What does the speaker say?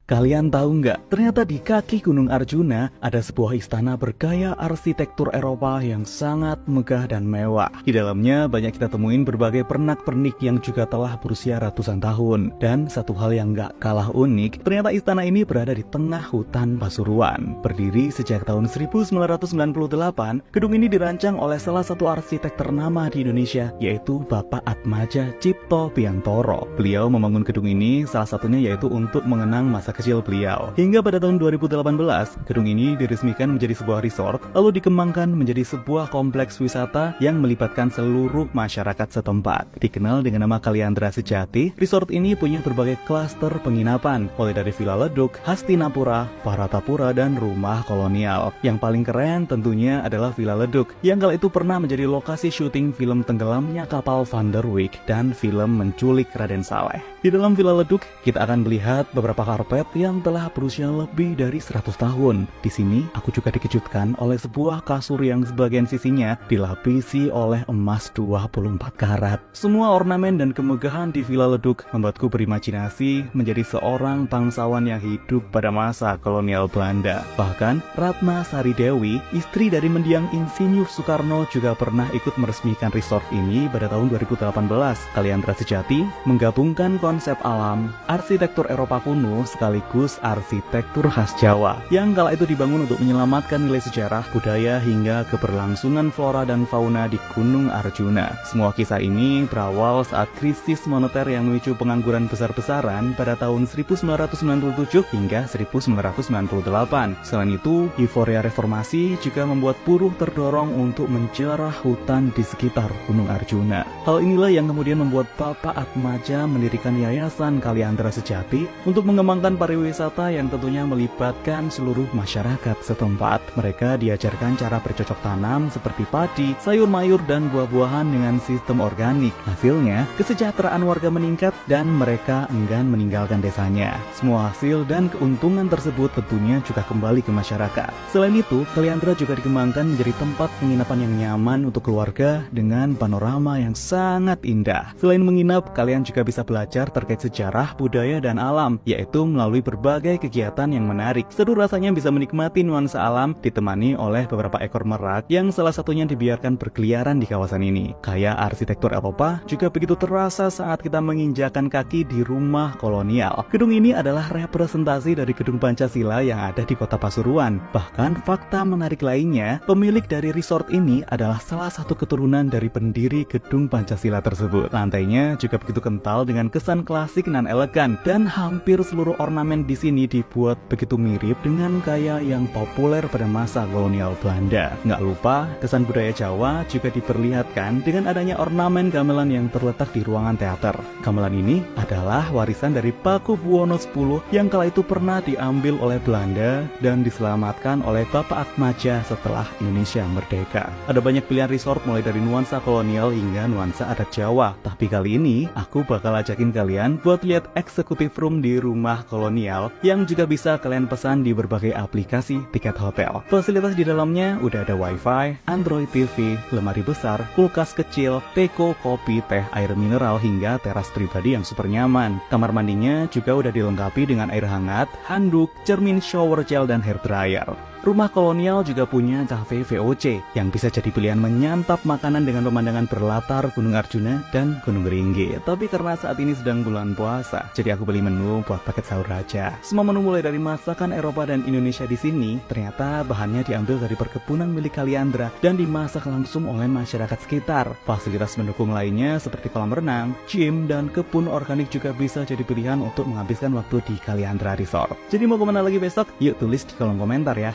Kalian tahu nggak, ternyata di kaki Gunung Arjuna ada sebuah istana bergaya arsitektur Eropa yang sangat megah dan mewah. Di dalamnya banyak kita temuin berbagai pernak-pernik yang juga telah berusia ratusan tahun. Dan satu hal yang nggak kalah unik, ternyata istana ini berada di tengah hutan Pasuruan. Berdiri sejak tahun 1998, gedung ini dirancang oleh salah satu arsitek ternama di Indonesia, yaitu Bapak Atmadja Cipto Biantoro. Beliau membangun gedung ini salah satunya yaitu untuk mengenang masa kecil beliau. Hingga pada tahun 2018, gedung ini diresmikan menjadi sebuah resort, lalu dikembangkan menjadi sebuah kompleks wisata yang melibatkan seluruh masyarakat setempat. Dikenal dengan nama Kaliandra Sejati, resort ini punya berbagai klaster penginapan, mulai dari Villa Leduk, Hastinapura, Paratapura, dan rumah kolonial. Yang paling keren tentunya adalah Villa Leduk, yang kala itu pernah menjadi lokasi syuting film tenggelamnya kapal Van der Wijk dan film Menculik Raden Saleh. Di dalam Villa Leduk, kita akan melihat beberapa karpet yang telah berusia lebih dari 100 tahun. Di sini, aku juga dikejutkan oleh sebuah kasur yang sebagian sisinya dilapisi oleh emas 24 karat. Semua ornamen dan kemegahan di Villa Leduk membuatku berimajinasi menjadi seorang bangsawan yang hidup pada masa kolonial Belanda. Bahkan, Ratna Sari Dewi, istri dari mendiang Insinyur Soekarno, juga pernah ikut meresmikan resort ini pada tahun 2018. Kaliandra Sejati menggabungkan konsep alam, arsitektur Eropa kuno, sekaligus arsitektur khas Jawa yang kala itu dibangun untuk menyelamatkan nilai sejarah, budaya, hingga keberlangsungan flora dan fauna di Gunung Arjuna. Semua kisah ini berawal saat krisis moneter yang memicu pengangguran besar-besaran pada tahun 1997 hingga 1998. Selain itu, euforia reformasi juga membuat buruh terdorong untuk menjarah hutan di sekitar Gunung Arjuna. Hal inilah yang kemudian membuat Bapak Atmadja mendirikan Yayasan Kaliandra Sejati untuk mengembangkan pariwisata yang tentunya melibatkan seluruh masyarakat setempat. Mereka diajarkan cara bercocok tanam seperti padi, sayur mayur, dan buah-buahan dengan sistem organik. Hasilnya, kesejahteraan warga meningkat dan mereka enggan meninggalkan desanya. Semua hasil dan keuntungan tersebut tentunya juga kembali ke masyarakat. Selain itu, Kaliandra juga dikembangkan menjadi tempat penginapan yang nyaman untuk keluarga dengan panorama yang sangat indah. Selain menginap, kalian juga bisa belajar terkait sejarah, budaya, dan alam, yaitu melalui berbagai kegiatan yang menarik. Seru rasanya bisa menikmati nuansa alam ditemani oleh beberapa ekor merak yang salah satunya dibiarkan berkeliaran di kawasan ini. Gaya arsitektur Eropa juga begitu terasa saat kita menginjakan kaki di rumah kolonial. Gedung ini adalah representasi dari gedung Pancasila yang ada di kota Pasuruan. Bahkan fakta menarik lainnya, pemilik dari resort ini adalah salah satu keturunan dari pendiri gedung Pancasila tersebut. Lantainya juga begitu kental dengan kesan klasik dan elegan, dan hampir seluruh ornamen di sini dibuat begitu mirip dengan gaya yang populer pada masa kolonial Belanda. Nggak lupa, kesan budaya Jawa juga diperlihatkan dengan adanya ornamen gamelan yang terletak di ruangan teater. Gamelan ini adalah warisan dari Pakubuwono X yang kala itu pernah diambil oleh Belanda dan diselamatkan oleh Bapak Atmadja setelah Indonesia merdeka. Ada banyak pilihan resort mulai dari nuansa kolonial hingga nuansa adat Jawa. Tapi kali ini, aku bakal ajakin kalian buat lihat executive room di rumah kolonial yang juga bisa kalian pesan di berbagai aplikasi tiket hotel. Fasilitas di dalamnya udah ada wifi, Android TV, lemari besar, kulkas kecil, teko, kopi, teh, air mineral, hingga teras pribadi yang super nyaman. Kamar mandinya juga udah dilengkapi dengan air hangat, handuk, cermin shower gel, dan hair dryer. Rumah kolonial juga punya cafe VOC yang bisa jadi pilihan menyantap makanan dengan pemandangan berlatar Gunung Arjuna dan Gunung Ringgit. Tapi karena saat ini sedang bulan puasa, jadi aku beli menu buat paket sahur aja. Semua menu mulai dari masakan Eropa dan Indonesia di sini, ternyata bahannya diambil dari perkebunan milik Kaliandra dan dimasak langsung oleh masyarakat sekitar. Fasilitas mendukung lainnya seperti kolam renang, gym, dan kebun organik juga bisa jadi pilihan untuk menghabiskan waktu di Kaliandra Resort. Jadi mau kemana lagi besok? Yuk tulis di kolom komentar ya.